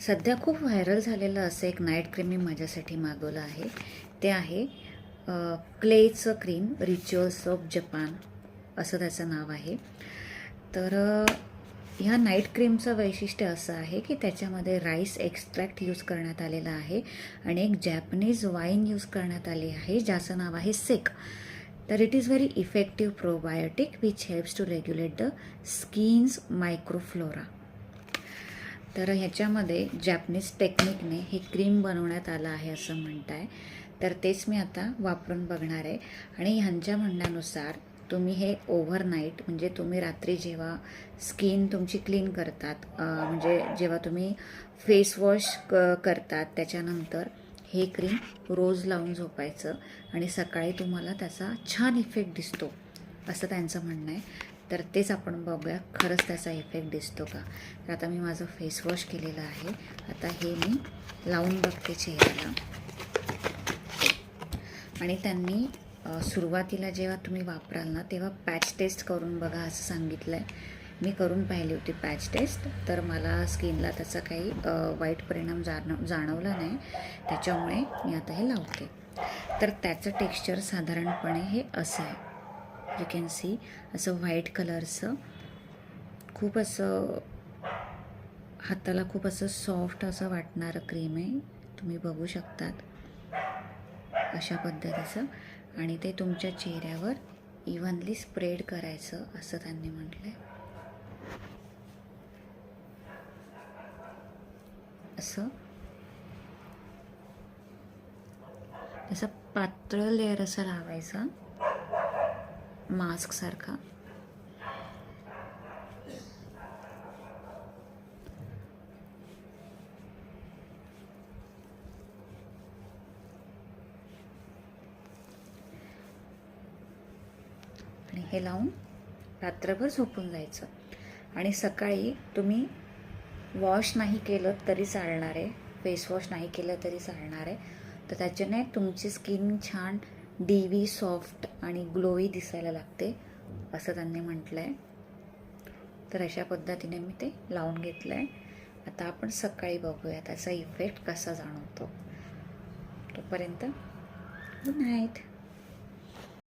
सध्या खूप व्हायरल झालेलं असं एक नाईट क्रीम मी माझ्यासाठी मागवलं आहे. ते आहे क्लेचं क्रीम, रिच्युअल्स ऑफ जपान असं त्याचं नाव आहे. तर ह्या नाईट क्रीमचं वैशिष्ट्य असं आहे की त्याच्यामध्ये राईस एक्स्ट्रॅक्ट यूज करण्यात आलेला आहे आणि एक जॅपनीज वाईन यूज करण्यात आली आहे ज्याचं नाव आहे सेक. तर it is very effective probiotic which helps to regulate the skin's microflora. तर ह्याच्यामध्ये जॅपनीज टेक्निकने ही क्रीम बनवण्यात आलं आहे असं म्हणत आहे. तर तेच मी आता वापरून बघणार आहे आणि ह्यांच्या म्हणण्यानुसार तुम्ही हे ओव्हरनाईट म्हणजे तुम्ही रात्री जेव्हा स्किन तुमची क्लीन करतात म्हणजे जेव्हा तुम्ही फेस वॉश करतात त्याच्यानंतर हे क्रीम रोज लावून झोपायचं आणि सकाळी तुम्हाला त्याचा छान इफेक्ट दिसतो असं त्यांचं म्हणणं आहे. तर तेच आपण बघूया खरंच त्याचा इफेक्ट दिसतो का. तर आता मी माझं फेस वॉश केलेलं आहे. आता हे मी लावून बघते चेहऱ्याला. आणि त्यांनी सुरुवातीला जेव्हा तुम्ही वापराल ना तेव्हा पॅच टेस्ट करून बघा असं सांगितलं आहे. मी करून पाहिली होती पॅच टेस्ट, तर मला स्किनला त्याचा काही वाईट परिणाम जाणवला नाही. त्याच्यामुळे मी आता हे लावते. तर त्याचं टेक्स्चर साधारणपणे हे असं आहे. यू कॅन सी असं व्हाईट कलरचं खूप असं हाताला खूप असं सॉफ्ट असं वाटणारं क्रीम आहे. तुम्ही बघू शकतात अशा पद्धतीचं. आणि ते तुमच्या चेहऱ्यावर इव्हनली स्प्रेड करायचं असं त्यांनी म्हटलं आहे. असं असं पातळ लेअर असं लावायचं मास्क सारखा. आणि हे लावून रात्रभर झोपून जायचं आणि सकाळी तुम्ही वॉश नाही केलं तरी चालणार आहे, फेस वॉश नाही केलं तरी चालणार आहे. तर त्याच्याने तुमची स्किन छान डीवी सॉफ्ट आणि ग्लोई दिसायला लागते असं त्यांनी म्हटलं आहे. तर अशा पद्धतीने मी ते लावून घेतलं आहे. आता आपण सकाळी बघूया त्याचा इफेक्ट कसा जाणवतो. तोपर्यंत गुड नाईट.